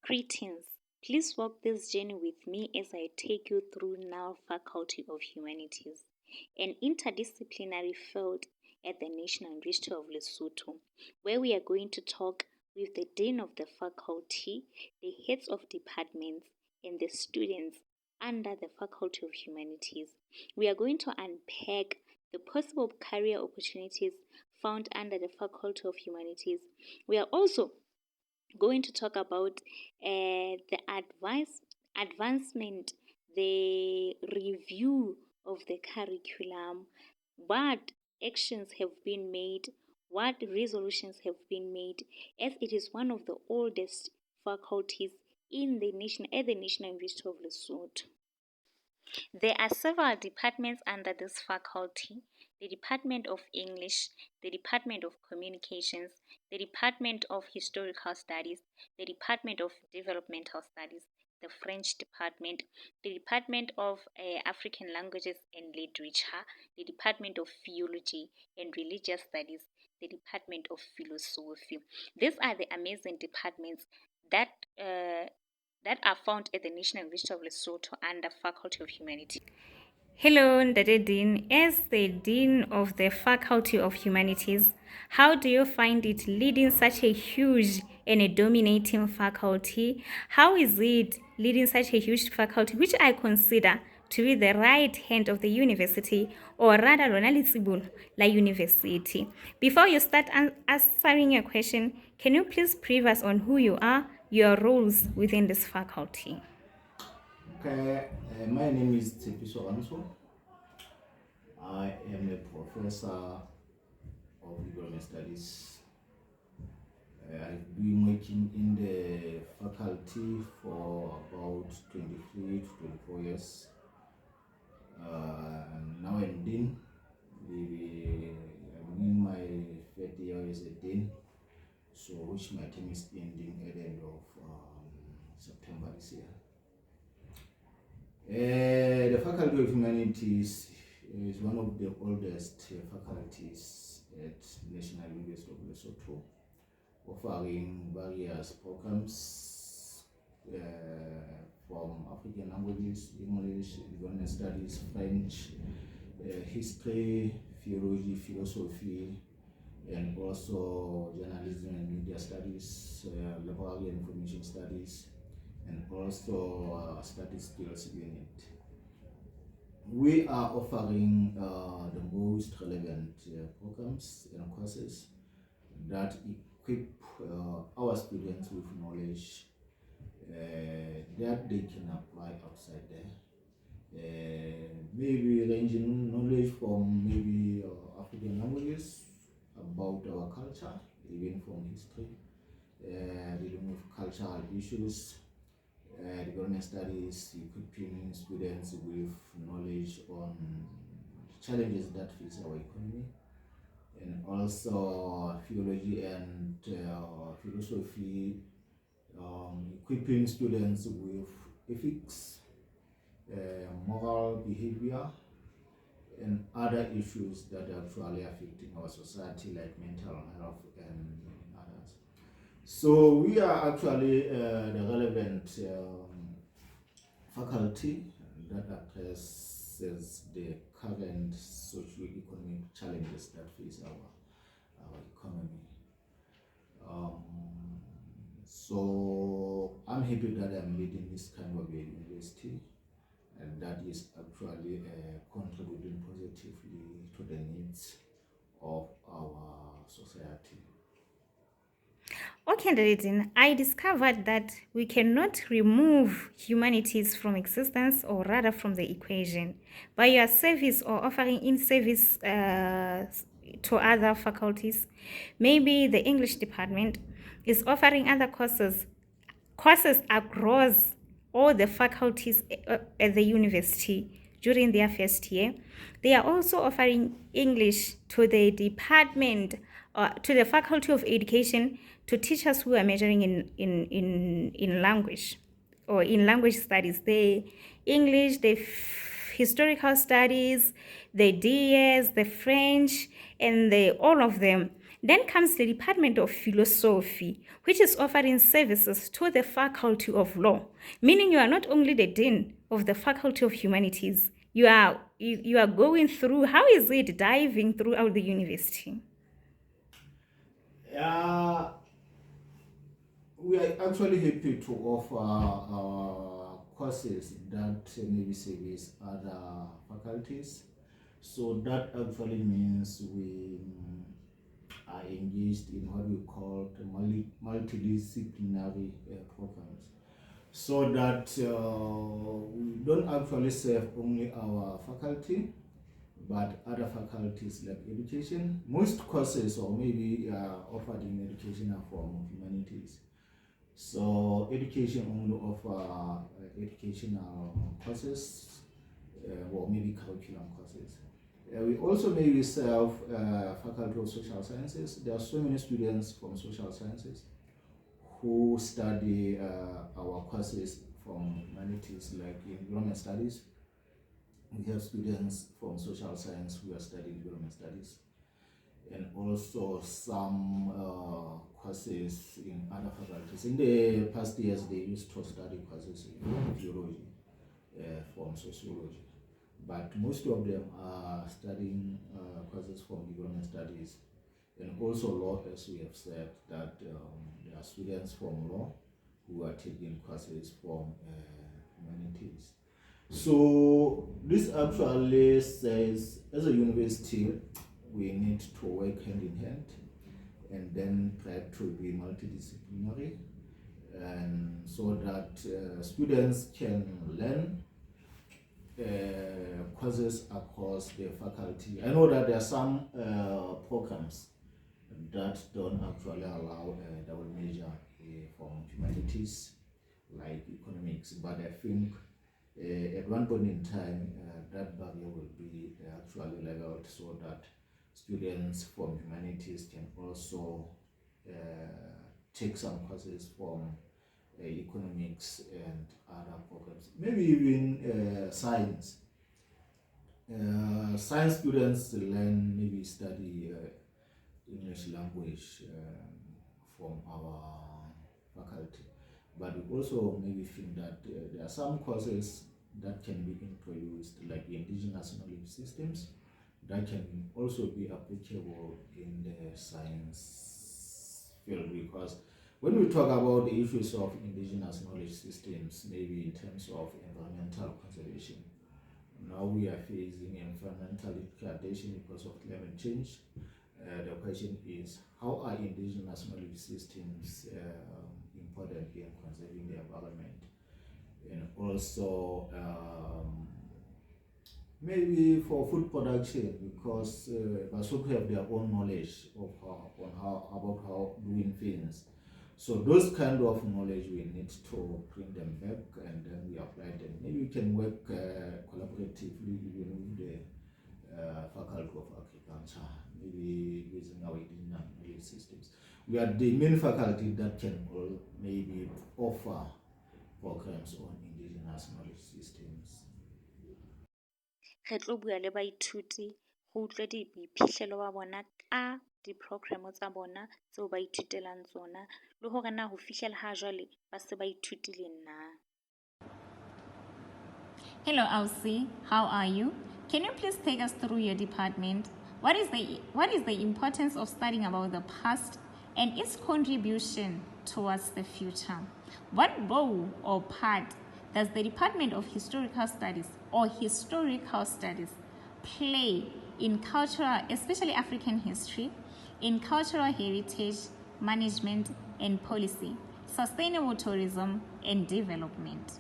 Greetings. Please walk this journey with me as I take you through NUL Faculty of Humanities, an interdisciplinary field at the National University of Lesotho, where we are going to talk with the Dean of the faculty, the heads of departments, and the students under the Faculty of Humanities. We are going to unpack the possible career opportunities found under the Faculty of Humanities. We are also going to talk about the advancement, the review of the curriculum, what actions have been made, what resolutions have been made, as it is one of the oldest faculties at the National University of Lesotho. There are several departments under this faculty: the Department of English, the Department of Communications, the Department of Historical Studies, the Department of Developmental Studies, the French Department, the Department of African Languages and Literature, the Department of Theology and Religious Studies, the Department of Philosophy. These are the amazing departments that are found at the National University of Lesotho under Faculty of Humanities. Hello, Ndade Dean. As the Dean of the Faculty of Humanities, how do you find it leading such a huge and a dominating faculty? How is it leading such a huge faculty, which I consider to be the right hand of the university, or rather, La University? Before you start answering your question, can you please brief us on who you are, your roles within this faculty? Okay, my name is Tsepiso Anso. I am a professor of development studies. I've been working in the faculty for about 23 to 24 years. Now I'm dean. I'm in my third year as a dean, so which my term is ending at the end of September this year. The Faculty of Humanities is one of the oldest faculties at National University of Lesotho, offering various programs from African languages, English, Development Studies, French, history, theology, philosophy, and also journalism and media studies, library and information studies, and also study skills unit. We are offering the most relevant programs and courses that equip our students with knowledge that they can apply outside there. Maybe ranging knowledge from maybe African languages, about our culture, even from history, dealing with cultural issues, development studies, equipping students with knowledge on challenges that face our economy, and also theology and philosophy, equipping students with ethics, moral behavior, and other issues that are actually affecting our society, like mental health and others. So we are actually the relevant faculty that addresses the current socio-economic challenges that face our economy. So I'm happy that I'm leading this kind of a university, and that is actually contributing positively to the needs of our society. Okay, Ndadidin, I discovered that we cannot remove humanities from existence, or rather from the equation, by your service or offering in service to other faculties. Maybe the English department is offering other courses across all the faculties at the university during their first year. They are also offering English to the department, to the Faculty of Education, to teachers who are majoring in language or in language studies. The English, the historical studies, the DS, the French, and all of them. Then comes the Department of Philosophy, which is offering services to the Faculty of Law, meaning you are not only the Dean of the Faculty of Humanities, you are going through, how is it diving throughout the university? We are actually happy to offer courses that maybe service other faculties. So that actually means we are engaged in what we call the multidisciplinary programs. So that we don't actually serve only our faculty, but other faculties like education. Most courses or maybe offered in education are from humanities. So education only offer educational courses or maybe curriculum courses. We also maybe serve Faculty of Social Sciences. There are so many students from social sciences who study our courses from humanities, like in development studies. We have students from social science who are studying development studies, and also some courses in other faculties. In the past years, they used to study courses in theology from sociology, but most of them are studying courses from development studies and also law, as we have said, that there are students from law who are taking courses from humanities. So this actually says, as a university, we need to work hand in hand and then try to be multidisciplinary, and so that students can learn courses across the faculty. I know that there are some programs that don't actually allow a double major from humanities like economics, but I think at one point in time that barrier will be actually leveled so that students from humanities can also take some courses from economics and other programs, maybe even science. Science students learn, maybe study English language from our faculty. But we also maybe think that there are some courses that can be introduced, like indigenous knowledge systems, that can also be applicable in the science field, because when we talk about the issues of indigenous knowledge systems, maybe in terms of environmental conservation, now we are facing environmental degradation because of climate change. The question is, how are indigenous knowledge systems important in conserving the environment? And also maybe for food production, because Basotho have their own knowledge of about how doing things. So those kind of knowledge we need to bring them back and then we apply them. Maybe we can work collaboratively even with the Faculty of Agriculture, maybe using our indigenous knowledge systems. We are the main faculty that can maybe offer programs on indigenous knowledge systems. Re tlo bua le baithuti go utlwe boiphihlelo ba bona ka di-program tsa bona tseo ba ithutelang tsona le gore na go fitlhela ga jwale ba se ba ithutile na. Hello, Elsie. How are you? Can you please take us through your department? What is the importance of studying about the past and its contribution towards the future? What role or part does the Department of Historical Studies or Historical Studies play in cultural, especially African history, in cultural heritage management and policy, sustainable tourism and development?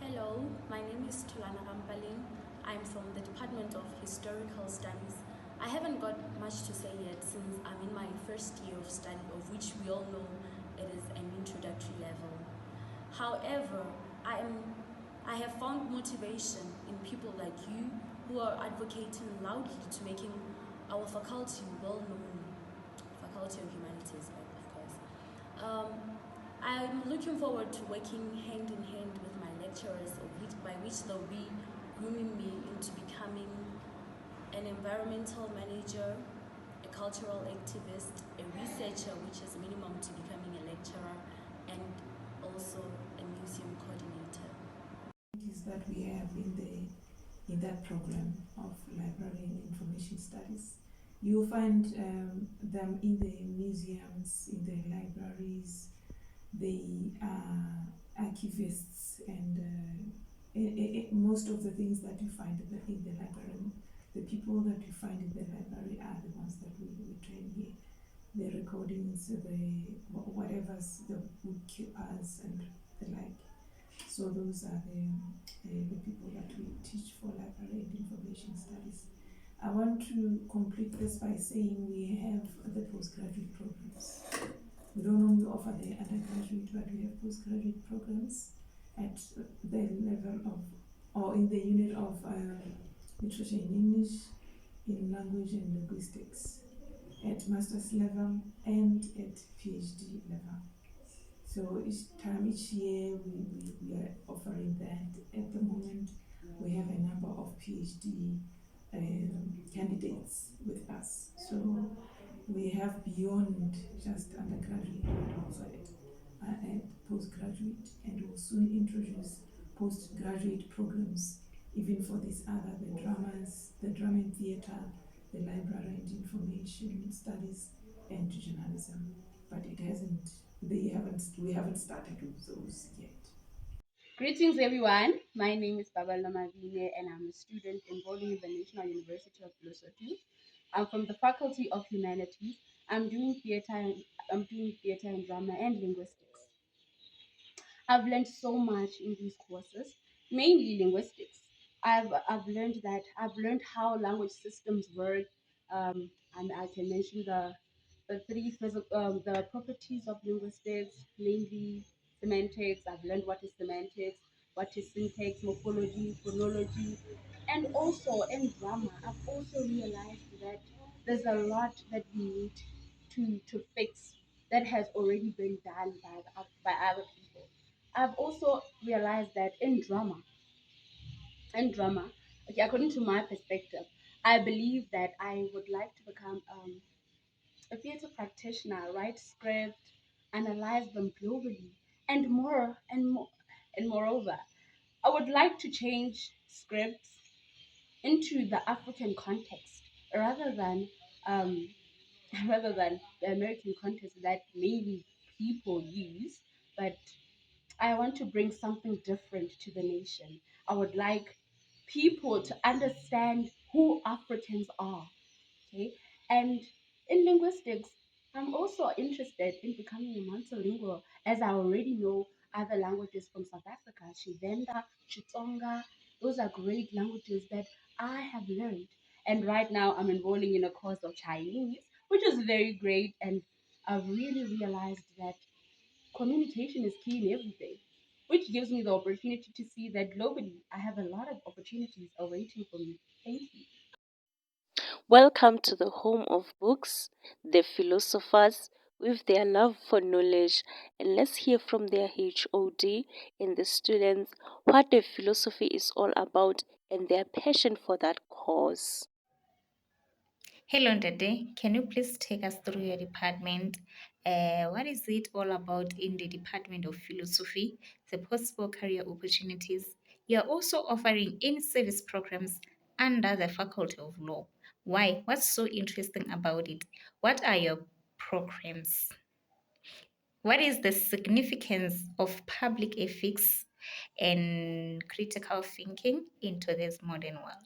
Hello, my name is Tulana Rampalin. I'm from the Department of Historical Studies. I haven't got much to say yet since I'm in my first year of study, of which we all know it is an introductory level. However, I have found motivation in people like you who are advocating loudly to making our faculty well known, Faculty of Humanities, of course. I'm looking forward to working hand in hand with my lecturers, by which they'll be grooming me into becoming an environmental manager, a cultural activist, a researcher, which is minimum to becoming a lecturer, and also a museum coordinator. Is that we have in that program of library and information studies. You find them in the museums, in the libraries. They are archivists, and most of the things that you find in the library, the people that you find in the library are the ones that we train here. The recordings, whatever's the bookkeepers and the like. So those are the people that we teach for library and information studies. I want to complete this by saying we have the postgraduate programs. We don't only offer the undergraduate, but we have postgraduate programs at the level of, or in the unit of literature in English, in language and linguistics, at master's level and at PhD level. So each year we are offering that. At the moment, we have a number of PhD candidates with us. So we have beyond just undergraduate, but also at postgraduate, and we'll soon introduce postgraduate programs, even for these other, the drama and theater, the library and information studies, and journalism. But we haven't started with those yet. Greetings, everyone. My name is Babala Mavile, and I'm a student enrolling in the National University of Philosophy. I'm from the Faculty of Humanities. I'm doing theater and drama and linguistics. I've learned so much in these courses, mainly linguistics. I've learned how language systems work, and I can mention the properties of linguistics, namely semantics. I've learned what is semantics, what is syntax, morphology, phonology, and also in drama. I've also realized that there's a lot that we need to fix that has already been done by other people. I've also realized that in drama, okay, according to my perspective, I believe that I would like to become a theater practitioner, write script, analyze them globally, and moreover, I would like to change scripts into the African context rather than um, rather than the American context that maybe people use, but I want to bring something different to the nation. I would like people to understand who Africans are. Okay, and in linguistics, I'm also interested in becoming a multilingual, as I already know other languages from South Africa, Shivenda, Chitsonga. Those are great languages that I have learned. And right now, I'm enrolling in a course of Chinese, which is very great. And I've really realized that communication is key in everything, which gives me the opportunity to see that globally, I have a lot of opportunities awaiting for me. Thank you. Welcome to the home of books, the philosophers with their love for knowledge, and let's hear from their HOD and the students what the philosophy is all about and their passion for that cause. Hello, Dede. Can you please take us through your department? What is it all about in the Department of Philosophy, the possible career opportunities? You are also offering in-service programs under the Faculty of Law. Why? What's so interesting about it? What are your programs? What is the significance of public ethics and critical thinking in today's modern world?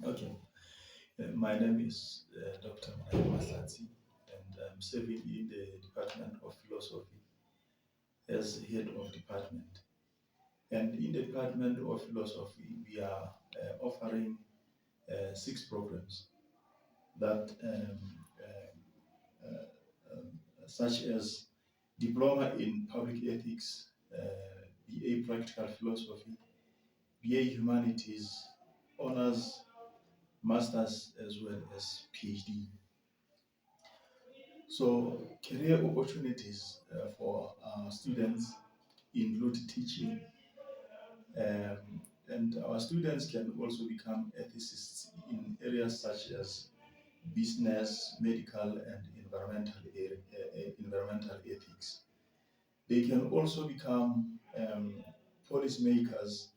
Okay, my name is Dr. Masati, and I'm serving in the Department of Philosophy as head of department. And in the Department of Philosophy, we are offering 6 programs that such as Diploma in Public Ethics, BA Practical Philosophy, BA Humanities, Honors, Masters, as well as PhD. So career opportunities for students include teaching, um, and our students can also become ethicists in areas such as business, medical, and environmental ethics. They can also become policymakers,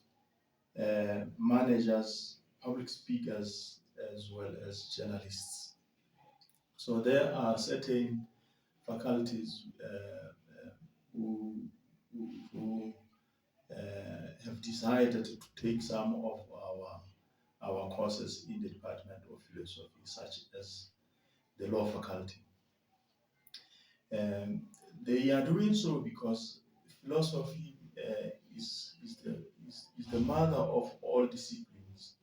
managers, public speakers, as well as journalists. So there are certain faculties who have decided to take some of our courses in the Department of Philosophy, such as the law faculty. They are doing so because philosophy is the mother of all disciplines.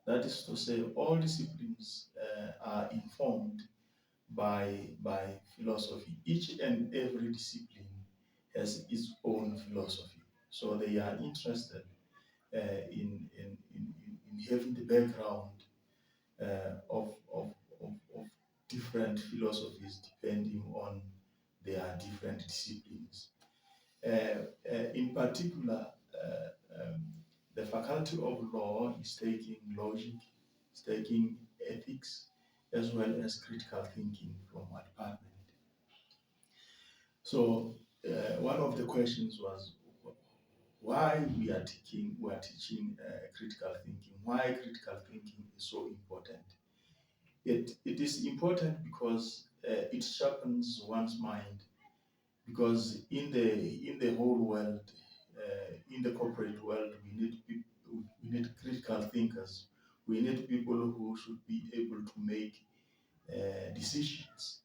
That is to say, all disciplines are informed by philosophy. Each and every discipline has its own philosophy. So they are interested in having the background of different philosophies depending on their different disciplines. In particular, the Faculty of Law is taking logic, is taking ethics, as well as critical thinking from our department. So one of the questions was why we are teaching critical thinking, why critical thinking is so important. It is important because it sharpens one's mind, because in the whole world, in the corporate world, we need critical thinkers. We need people who should be able to make decisions.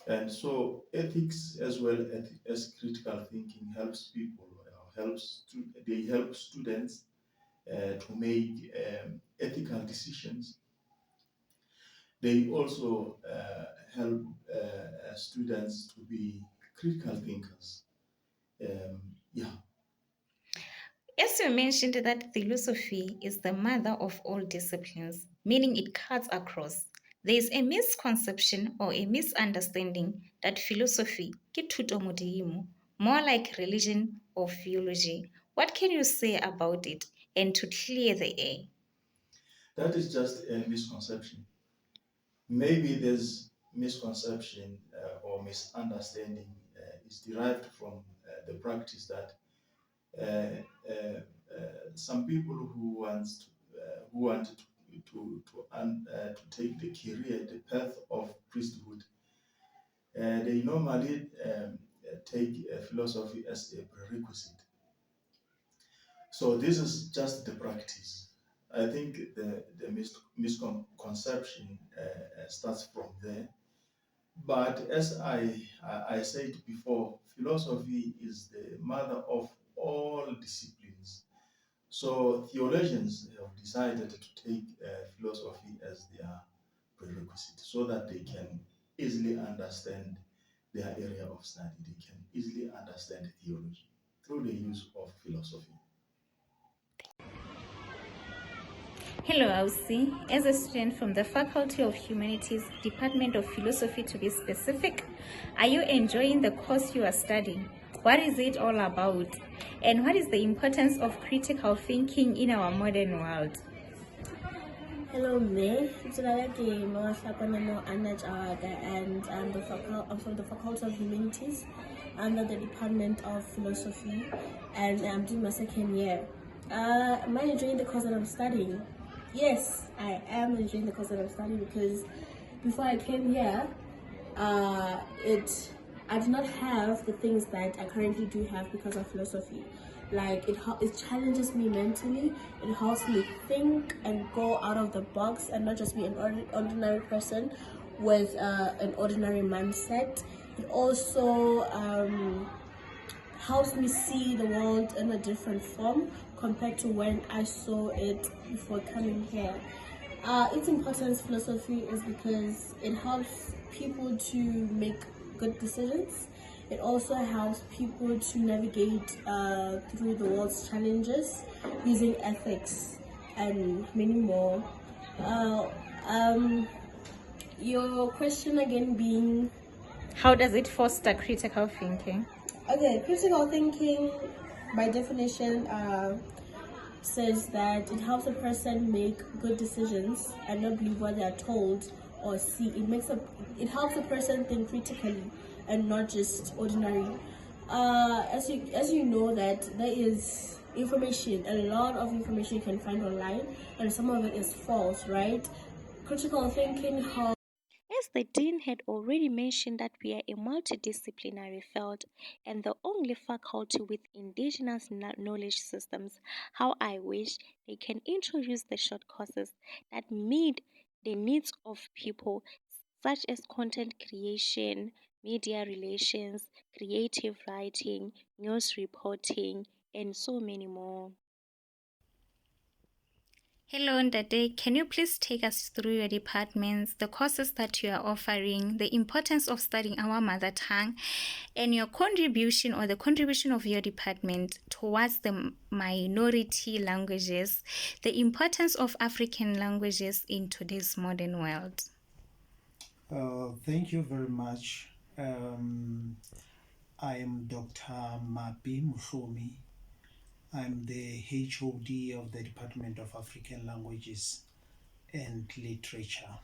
And so ethics as well as critical thinking helps people, they help students to make ethical decisions. They also help students to be critical thinkers. Yeah. As you mentioned that philosophy is the mother of all disciplines, meaning it cuts across. There is a misconception or a misunderstanding that philosophy ke thuto modimo, more like religion or theology. What can you say about it and to clear the air? That is just a misconception. Maybe this misconception or misunderstanding is derived from the practice that some people who want to take the career, the path of priesthood, they normally take philosophy as a prerequisite. So this is just the practice. I think the misconception starts from there. But as I said before, philosophy is the mother of all disciplines. So theologians have decided to take philosophy as their prerequisite so that they can easily understand their area of study. They can easily understand theology through the use of philosophy. Hello, Ausi. As a student from the Faculty of Humanities, Department of Philosophy to be specific, are you enjoying the course you are studying? What is it all about? And what is the importance of critical thinking in our modern world? Hello, me. It's Lalaki Moasakonemo Anajawaga, and I'm from the Faculty of Humanities under the Department of Philosophy, and I'm doing my second year. Am I enjoying the course that I'm studying? Yes, I am enjoying the course that I'm studying because before I came here, I did not have the things that I currently do have because of philosophy. Like it challenges me mentally. It helps me think and go out of the box and not just be an ordinary person with an ordinary mindset. It also helps me see the world in a different form compared to when I saw it before coming here. Its importance, philosophy, is because it helps people to make good decisions. It also helps people to navigate through the world's challenges using ethics and many more. Your question again being, how does it foster critical thinking? Okay, critical thinking, by definition, says that it helps a person make good decisions and not believe what they are told or see. It helps a person think critically and not just ordinary. As you know that there is information, a lot of information you can find online, and some of it is false, right? Critical thinking helps. As the Dean had already mentioned that we are a multidisciplinary field and the only faculty with indigenous knowledge systems, how I wish they can introduce the short courses that meet the needs of people such as content creation, media relations, creative writing, news reporting, and so many more. Hello, Ndade. Can you please take us through your departments, the courses that you are offering, the importance of studying our mother tongue, and your contribution or the contribution of your department towards the minority languages, the importance of African languages in today's modern world? Thank you very much. I am Dr. Mapi Musomi. I'm the HOD of the Department of African Languages and Literature.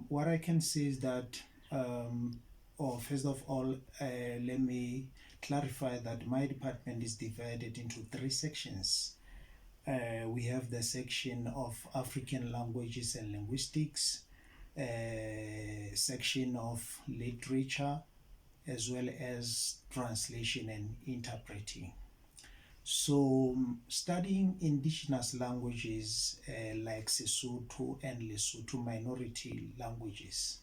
What I can say is that, first of all, let me clarify that my department is divided into 3 sections. We have the section of African Languages and Linguistics, section of Literature, as well as translation and interpreting. So studying indigenous languages like Sesotho and Lesotho minority languages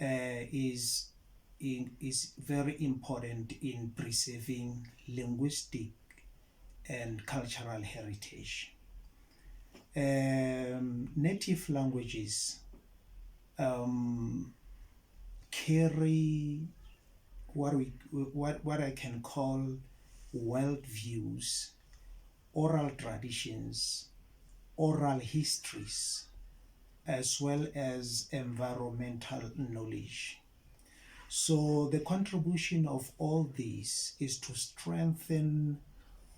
is very important in preserving linguistic and cultural heritage. Native languages carry what I can call world views, oral traditions, oral histories, as well as environmental knowledge. So the contribution of all these is to strengthen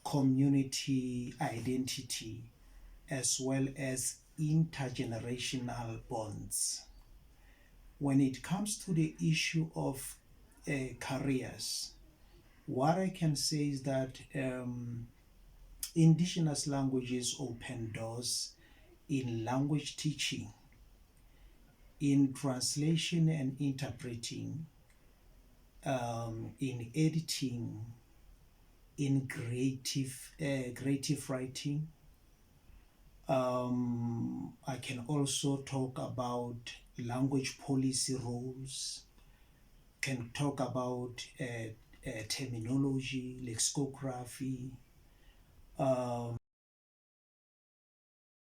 community identity as well as intergenerational bonds. When it comes to the issue of careers, what I can say is that indigenous languages open doors in language teaching, in translation and interpreting, in editing, in creative writing. I can also talk about language policy roles, can talk about terminology, lexicography,